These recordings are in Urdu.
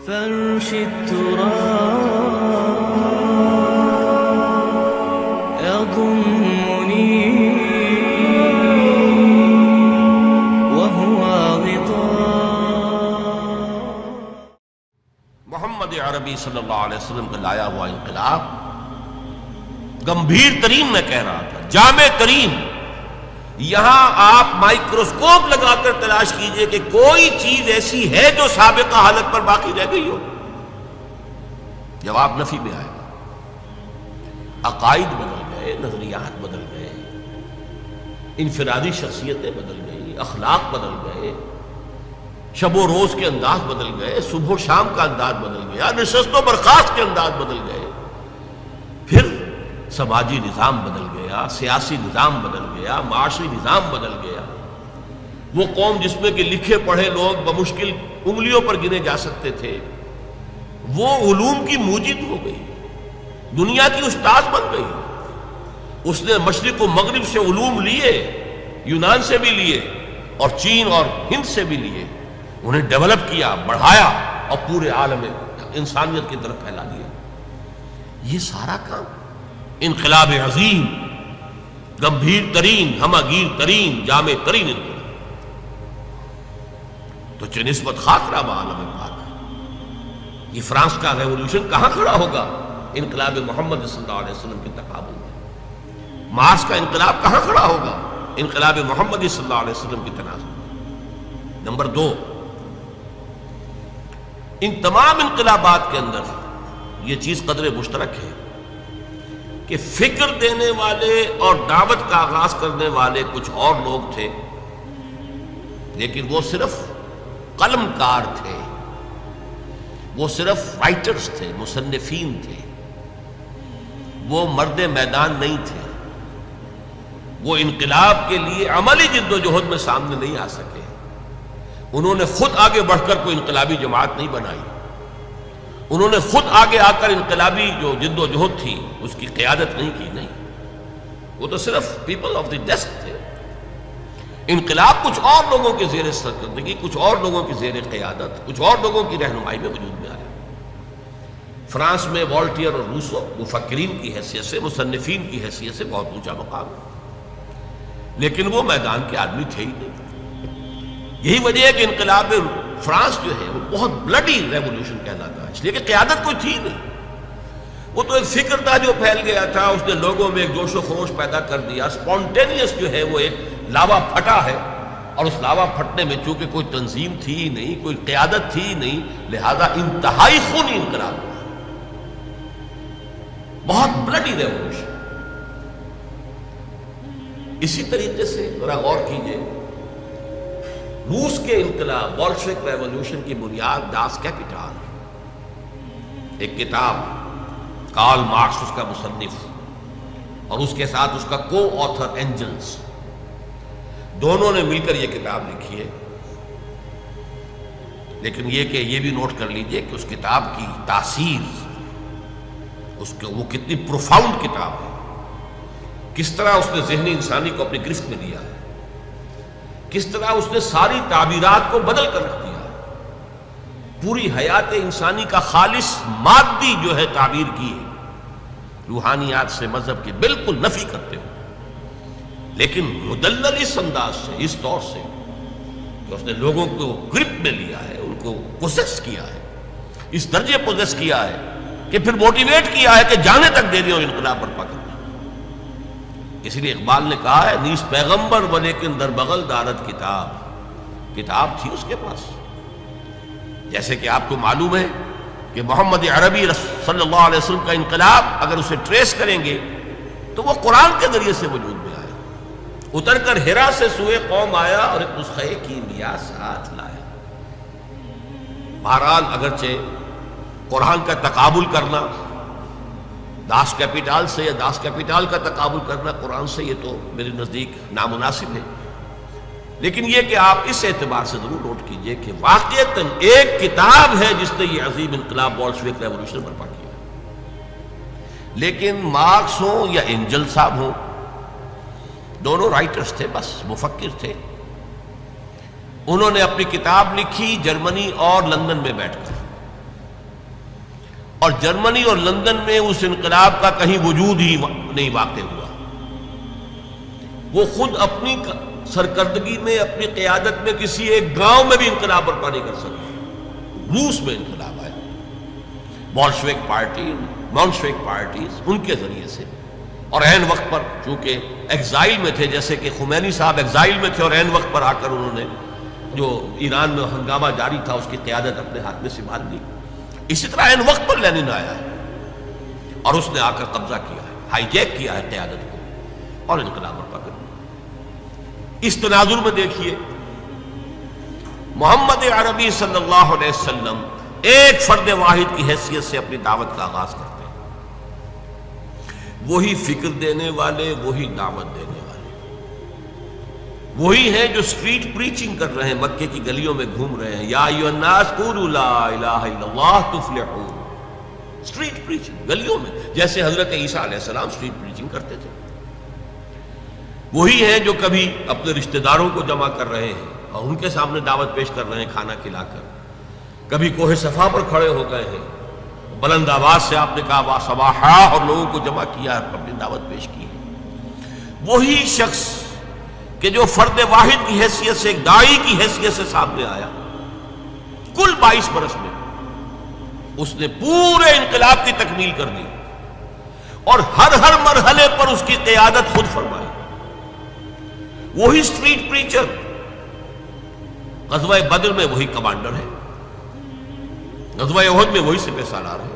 فرش التراب يضمني وهو غطاء. محمد عربی صلی اللہ علیہ وسلم کا لایا ہوا انقلاب گمبھیر ترین میں کہہ رہا تھا، جامع ترین. یہاں آپ مائکروسکوپ لگا کر تلاش کیجئے کہ کوئی چیز ایسی ہے جو سابقہ حالت پر باقی رہ گئی ہو. جواب نفی میں آئے گا. عقائد بدل گئے، نظریات بدل گئے، انفرادی شخصیتیں بدل گئی، اخلاق بدل گئے، شب و روز کے انداز بدل گئے، صبح و شام کا انداز بدل گیا، نشست و برخاست کے انداز بدل گئے، پھر سماجی نظام بدل گیا، سیاسی نظام بدل گیا، معاشی نظام بدل گیا. وہ قوم جس میں کہ لکھے پڑھے لوگ بمشکل انگلیوں پر گنے جا سکتے تھے، وہ علوم کی موجد ہو گئی، دنیا کی استاد بن گئی. اس نے مشرق و مغرب سے علوم لیے، یونان سے بھی لیے اور چین اور ہند سے بھی لیے، انہیں ڈیولپ کیا، بڑھایا اور پورے عالم انسانیت کی طرف پھیلا دیا. یہ سارا کام انقلاب عظیم، گمبھیر ترین، ہماگیر ترین، جامع ترین انقلاب. تو چہ نسبت خاکرہ با عالم پاک، یہ فرانس کا ریولوشن کہاں کھڑا ہوگا انقلاب محمد صلی اللہ علیہ وسلم کے تقابل میں؟ مارس کا انقلاب کہاں کھڑا ہوگا انقلاب محمد صلی اللہ علیہ وسلم کے تناظر میں؟ نمبر 2، ان تمام انقلابات کے اندر یہ چیز قدر مشترک ہے کہ فکر دینے والے اور دعوت کا آغاز کرنے والے کچھ اور لوگ تھے، لیکن وہ صرف قلم کار تھے، وہ صرف رائٹرز تھے، مصنفین تھے، وہ مرد میدان نہیں تھے. وہ انقلاب کے لیے عملی جد و جہد میں سامنے نہیں آ سکے. انہوں نے خود آگے بڑھ کر کوئی انقلابی جماعت نہیں بنائی، انہوں نے خود آگے آ کر انقلابی جو جد و جہد تھی اس کی قیادت نہیں کی. نہیں، وہ تو صرف پیپل آف دی ڈیسک تھے. انقلاب کچھ اور لوگوں کے زیر سرکردگی، کچھ اور لوگوں کی زیر قیادت، کچھ اور لوگوں کی رہنمائی میں وجود میں آیا. فرانس میں والٹیئر اور روسو مفکرین کی حیثیت سے، مصنفین کی حیثیت سے بہت اونچا مقام، لیکن وہ میدان کے آدمی تھے ہی نہیں. یہی وجہ ہے کہ انقلاب فرانس جو ہے وہ بہت بلڈی ریولوشن کہلاتا ہے، اس لیے کہ قیادت کوئی تھی نہیں. وہ تو ایک فکر تھا جو پھیل گیا تھا، اس نے لوگوں میں ایک جوش و خروش پیدا کر دیا. اسپونٹینیس جو ہے وہ ایک لاوا پھٹا ہے، اور اس لاوا پھٹنے میں چونکہ کوئی تنظیم تھی ہی نہیں، کوئی قیادت تھی ہی نہیں، لہذا انتہائی خونی انقلاب ہوا، بہت بلڈی ریولوشن. اسی طریقے سے ذرا غور کیجئے، روس کے انقلاب بولشوک ریولوشن کی بنیاد داس کیپیٹال، ایک کتاب، کارل مارکس اس کا مصنف، اور اس کے ساتھ اس کا کو آتھر اینجلز، دونوں نے مل کر یہ کتاب لکھی ہے. لیکن یہ بھی نوٹ کر لیجئے کہ اس کتاب کی تاثیر، وہ کتنی پروفاؤنڈ کتاب ہے، کس طرح اس نے ذہنی انسانی کو اپنی گرفت میں لیا ہے، کس طرح اس نے ساری تعبیرات کو بدل کر رکھ دیا، پوری حیات انسانی کا خالص مادی جو ہے تعبیر کی ہے، روحانیات سے، مذہب کی بالکل نفی کرتے ہوئے، لیکن مدلل اس انداز سے، اس طور سے کہ اس نے لوگوں کو گرپ میں لیا ہے، ان کو پوزیس کیا ہے، اس درجے پوزیس کیا ہے کہ پھر موٹیویٹ کیا ہے کہ جانے تک دے دیا انقلاب برپا کرنا. اسی لیے اقبال نے کہا ہے، نیس پیغمبر و لیکن در بغل دارت کتاب، کتاب تھی اس کے پاس. جیسے کہ آپ کو معلوم ہے کہ محمد عربی صلی اللہ علیہ وسلم کا انقلاب اگر اسے ٹریس کریں گے تو وہ قرآن کے ذریعے سے وجود میں آیا، اتر کر ہرا سے سوئے قوم آیا اور ایک نسخہ کیمیا ساتھ لایا. بہرحال اگرچہ قرآن کا تقابل کرنا داس کیپیٹال سے یا داس کیپیٹال کا تقابل کرنا قرآن سے، یہ تو میرے نزدیک نامناسب ہے. لیکن یہ کہ آپ اس اعتبار سے ضرور نوٹ کیجئے کہ واقعتاً ایک کتاب ہے جس نے یہ عظیم انقلاب بولشوک ریولوشن برپا کیا. لیکن مارکس ہوں یا اینجل صاحب ہوں، دونوں رائٹرز تھے، بس مفکر تھے. انہوں نے اپنی کتاب لکھی جرمنی اور لندن میں بیٹھ کر. اور جرمنی اور لندن میں اس انقلاب کا کہیں وجود ہی نہیں واقع ہوا. وہ خود اپنی سرکردگی میں، اپنی قیادت میں کسی ایک گاؤں میں بھی انقلاب برپا نہیں کر سکے. روس میں انقلاب آیا، بولشوک پارٹیز ان کے ذریعے سے، اور عین وقت پر چونکہ ایگزائل میں تھے، جیسے کہ خمینی صاحب ایگزائل میں تھے اور عین وقت پر آ کر انہوں نے جو ایران میں ہنگامہ جاری تھا اس کی قیادت اپنے ہاتھ میں سنبھال لی. اسی طرح عین وقت پر لینن آیا ہے اور اس نے آ کر قبضہ کیا ہے، ہائی جیک کیا ہے قیادت کو اور انقلاب برپا کر دیا. اس تناظر میں دیکھیے محمد عربی صلی اللہ علیہ وسلم ایک فرد واحد کی حیثیت سے اپنی دعوت کا آغاز کرتے ہیں. وہی فکر دینے والے، وہی دعوت دینے والے، وہی ہیں جو اسٹریٹ پریچنگ کر رہے ہیں، مکے کی گلیوں میں گھوم رہے ہیں. یا ایھا الناس قولوا لا الہ الا اللہ تفلحون. اسٹریٹ پریچنگ گلیوں میں، جیسے حضرت عیسیٰ علیہ السلام اسٹریٹ پریچنگ کرتے تھے. وہی ہیں جو کبھی اپنے رشتہ داروں کو جمع کر رہے ہیں اور ان کے سامنے دعوت پیش کر رہے ہیں کھانا کھلا کر. کبھی کوہ صفا پر کھڑے ہو گئے ہیں، بلند آواز سے آپ نے کہا وا صباحا اور لوگوں کو جمع کیا اور اپنی دعوت پیش کی ہے. وہی شخص کہ جو فرد واحد کی حیثیت سے، ایک داعی کی حیثیت سے سامنے آیا، کل 22 برس میں اس نے پورے انقلاب کی تکمیل کر دی اور ہر مرحلے پر اس کی قیادت خود فرمائی. وہی اسٹریٹ پریچر، غزوہ بدر میں وہی کمانڈر ہے، غزوہ احد میں وہی سپہ سالار ہے،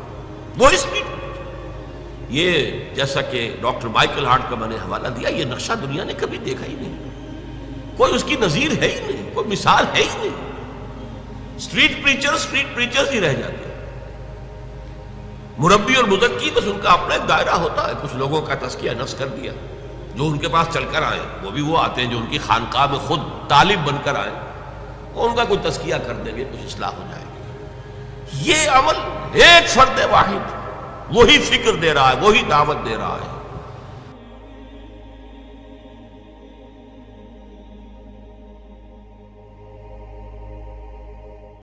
وہی اسٹریٹ پریچر. یہ جیسا کہ ڈاکٹر مائیکل ہارٹ کا میں نے حوالہ دیا، یہ نقشہ دنیا نے کبھی دیکھا ہی نہیں، کوئی اس کی نظیر ہے ہی نہیں، کوئی مثال ہے ہی نہیں. اسٹریٹ پریچرز ہی رہ جاتے ہیں. مربی اور مزکی بس ان کا اپنا ایک دائرہ ہوتا ہے. کچھ لوگوں کا تزکیہ نفس کر دیا، جو ان کے پاس چل کر آئے، وہ بھی وہ آتے ہیں جو ان کی خانقاہ میں خود طالب بن کر آئے، وہ ان کا کوئی تزکیہ کر دیں گے، کچھ اصلاح ہو جائے گی. یہ عمل ایک فرد واحد وہی فکر دے رہا ہے، وہی دعوت دے رہا ہے.